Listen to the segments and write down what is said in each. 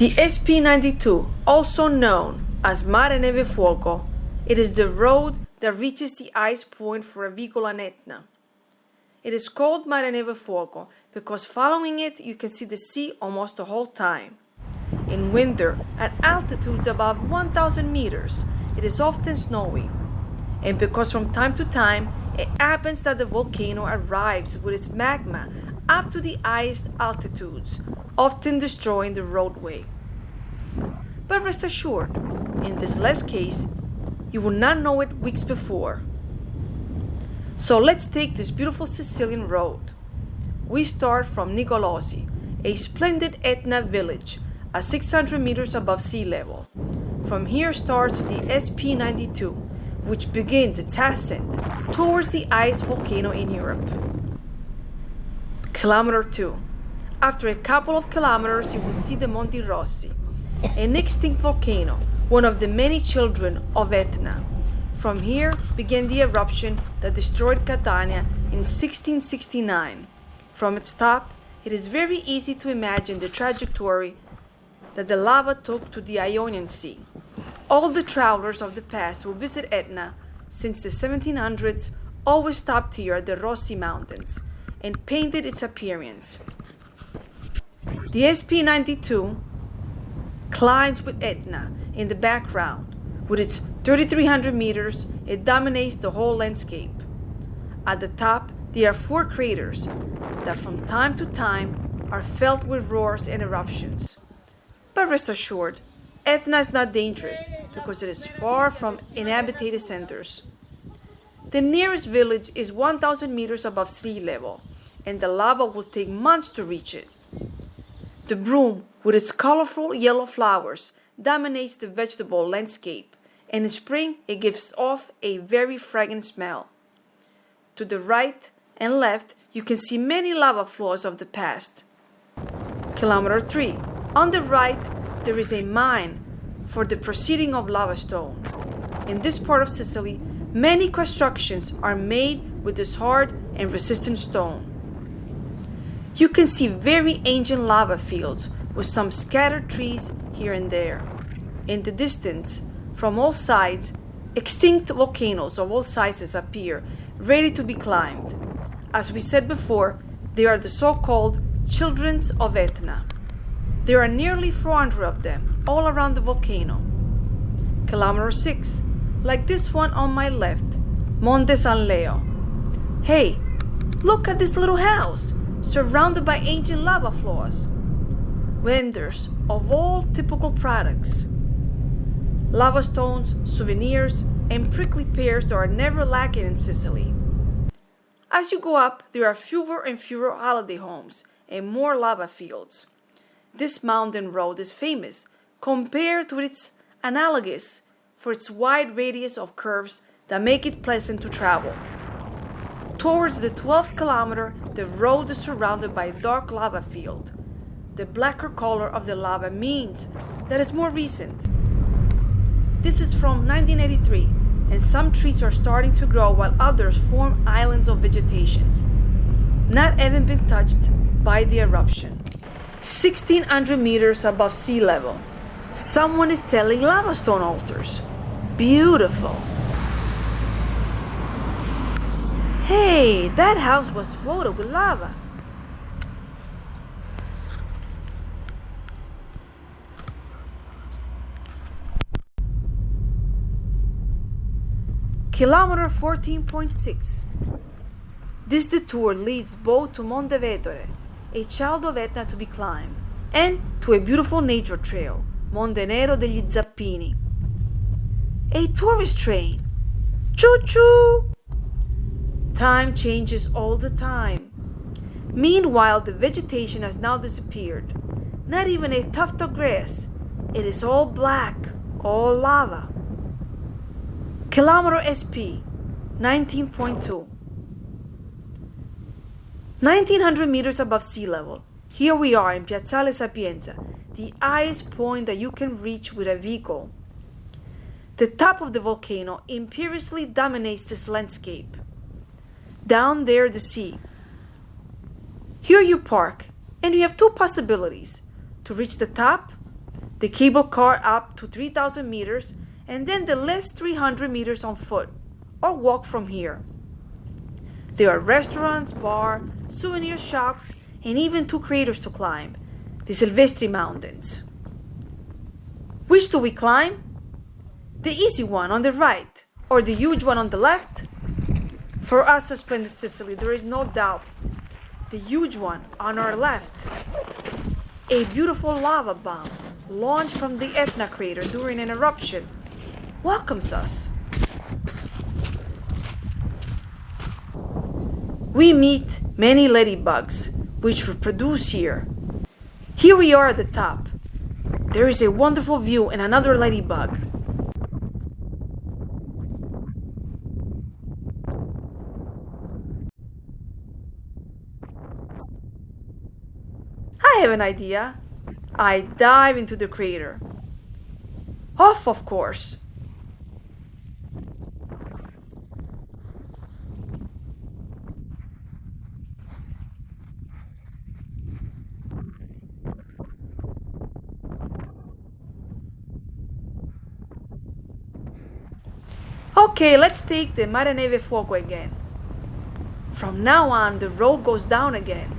The SP92, also known as Marenevefuoco, it is the road that reaches the ice point for a vehicle on Etna. It is called Marenevefuoco because following it you can see the sea almost the whole time. In winter, at altitudes above 1,000 meters, it is often snowy. And because from time to time it happens that the volcano arrives with its magma up to the highest altitudes, often destroying the roadway. But rest assured, in this last case, you will not know it weeks before. So let's take this beautiful Sicilian road. We start from Nicolosi, a splendid Etna village at 600 meters above sea level. From here starts the SP92, which begins its ascent towards the highest volcano in Europe. Kilometer 2. After a couple of kilometers, you will see the Monti Rossi, an extinct volcano, one of the many children of Etna. From here began the eruption that destroyed Catania in 1669. From its top, it is very easy to imagine the trajectory that the lava took to the Ionian Sea. All the travelers of the past who visit Etna since the 1700s always stopped here at the Rossi Mountains and painted its appearance. The SP92 climbs with Etna in the background. With its 3,300 meters, it dominates the whole landscape. At the top, there are 4 craters that from time to time are filled with roars and eruptions. But rest assured, Etna is not dangerous because it is far from inhabited centers. The nearest village is 1,000 meters above sea level, and the lava will take months to reach it. The broom, with its colorful yellow flowers, dominates the vegetable landscape, and in spring it gives off a very fragrant smell. To the right and left, you can see many lava flows of the past. Kilometer 3. On the right, there is a mine for the proceeding of lava stone. In this part of Sicily, many constructions are made with this hard and resistant stone. You can see very ancient lava fields with some scattered trees here and there. In the distance, from all sides, extinct volcanoes of all sizes appear, ready to be climbed. As we said before, they are the so-called children of Etna. There are nearly 400 of them all around the volcano. Kilometer 6, like this one on my left, Monte San Leo. Hey, look at this little house, surrounded by ancient lava flows. Vendors of all typical products. Lava stones, souvenirs, and prickly pears that are never lacking in Sicily. As you go up, there are fewer and fewer holiday homes and more lava fields. This mountain road is famous compared with its analogous for its wide radius of curves that make it pleasant to travel. Towards the 12th kilometer, the road is surrounded by a dark lava field. The blacker color of the lava means that it's more recent. This is from 1983, and some trees are starting to grow while others form islands of vegetation, not even been touched by the eruption. 1,600 meters above sea level, someone is selling lava stone altars. Beautiful. Hey, that house was floated with lava. Kilometer 14.6. This detour leads both to Monte Vetore, a child of Etna to be climbed, and to a beautiful nature trail, Monte Nero degli Zappini. A tourist train. Choo-choo! Time changes all the time. Meanwhile, the vegetation has now disappeared. Not even a tuft of grass. It is all black, all lava. Kilometer SP 19.2. 1,900 meters above sea level. Here we are in Piazzale Sapienza, the highest point that you can reach with a vehicle. The top of the volcano imperiously dominates this landscape. Down there, the sea. Here you park, and you have 2 possibilities: to reach the top the cable car up to 3,000 meters, and then the last 300 meters on foot, or walk from here. There are restaurants, bar, souvenir shops, and even 2 craters to climb, the Silvestri Mountains. Which do we climb? The easy one on the right, or the huge one on the left? For us at Splendid Sicily, there is no doubt. The huge one on our left. A beautiful lava bomb launched from the Etna crater during an eruption welcomes us. We meet many ladybugs, which reproduce here. Here we are at the top. There is a wonderful view and another ladybug. I have an idea. I dive into the crater. Off, of course. Okay, let's take the Marenevefuoco again. From now on, the road goes down again.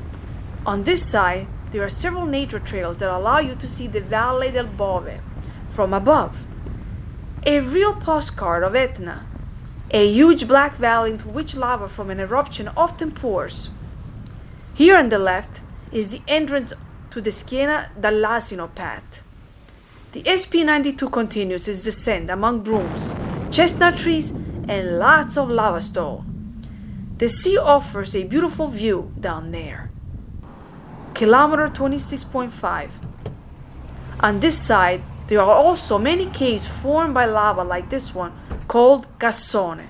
On this side, there are several nature trails that allow you to see the Valle del Bove from above. A real postcard of Etna, a huge black valley into which lava from an eruption often pours. Here on the left is the entrance to the Schiena dall'Asino path. The SP92 continues its descent among brooms, chestnut trees, and lots of lava stone. The sea offers a beautiful view down there. Kilometer 26.5. On this side, there are also many caves formed by lava like this one, called Cassone.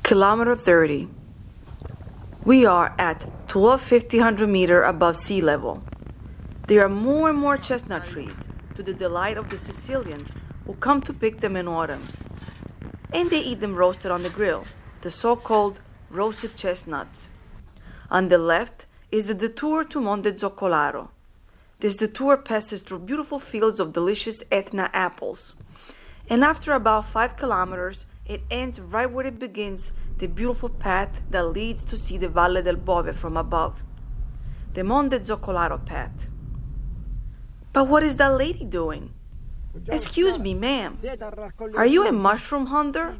Kilometer 30. We are at 1,250 meters above sea level. There are more and more chestnut trees, to the delight of the Sicilians who come to pick them in autumn. And they eat them roasted on the grill, the so-called roasted chestnuts. On the left is the detour to Monte Zoccolaro. This detour passes through beautiful fields of delicious Etna apples. And after about 5 kilometers, it ends right where it begins, the beautiful path that leads to see the Valle del Bove from above, the Monte Zoccolaro path. But what is that lady doing? Excuse me, ma'am. Are you a mushroom hunter?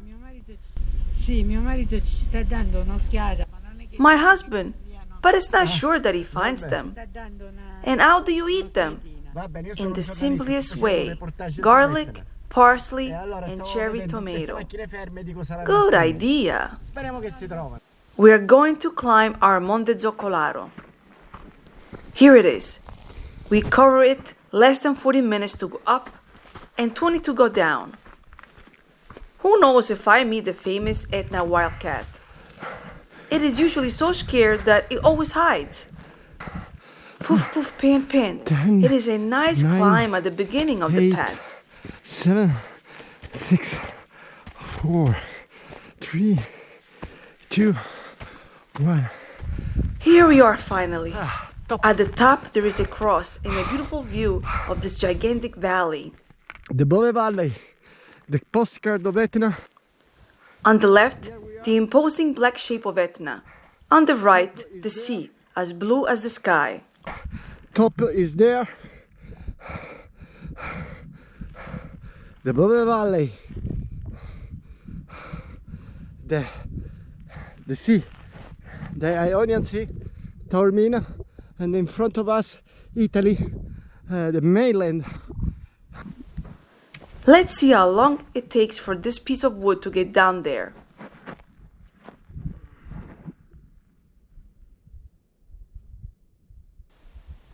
My husband, but it's not sure that he finds them. And how do you eat them? In the simplest way, garlic, parsley, and cherry tomato. Good idea. We are going to climb our Monte Zoccolaro. Here it is. We cover it less than 40 minutes to go up and 20 to go down. Who knows if I meet the famous Etna wildcat? It is usually so scared that it always hides. Poof, poof, pan, pan. It is a nice climb at the beginning of the path. 7, 6, 4, 3, 2, 1. Here we are finally. At the top there is a cross and a beautiful view of this gigantic valley. The Bove Valley, the postcard of Etna. On the left, the imposing black shape of Etna. On the right, the sea, as blue as the sky. Top is there. The Bove Valley, the sea, the Ionian Sea, Taormina, and in front of us, Italy, the mainland. Let's see how long it takes for this piece of wood to get down there.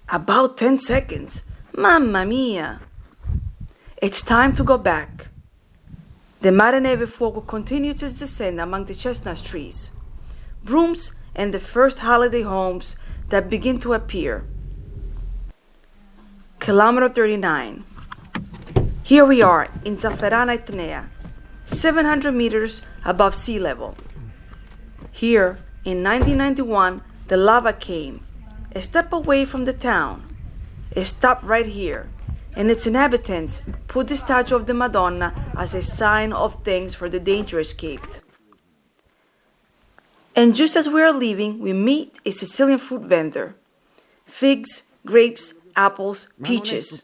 About 10 seconds. Mamma mia! It's time to go back. The Marenevefuoco continues its descent among the chestnut trees, brooms, and the first holiday homes that begin to appear. Kilometer 39. Here we are in Zafferana Etnea, 700 meters above sea level. Here, in 1991, the lava came, a step away from the town. It stopped right here, and its inhabitants put the statue of the Madonna as a sign of thanks for the danger escaped. And just as we are leaving, we meet a Sicilian fruit vendor. Figs, grapes, apples, peaches.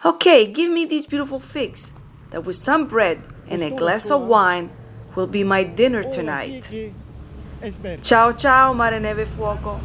Okay, give me these beautiful figs, that with some bread and a glass of wine will be my dinner tonight. Ciao ciao, Marenevefuoco.